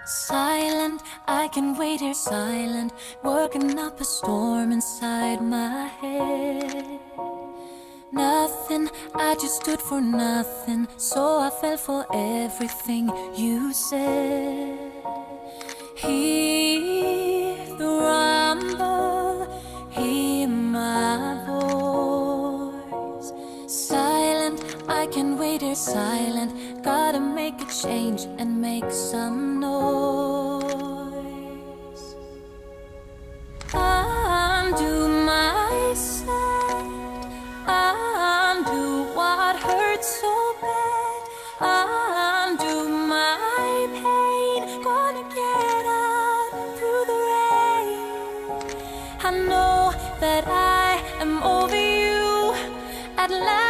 Silent, I can wait here silent, working up a storm inside my head. Nothing, I just stood for nothing, so I fell for everything you said. Hear the rumble, hear my voice. Silent, I can wait here silent, gotta make a change and make some noise. Undo my set, undo what hurts so bad, undo my pain, gonna get out through the rain. I know that I am over you at last.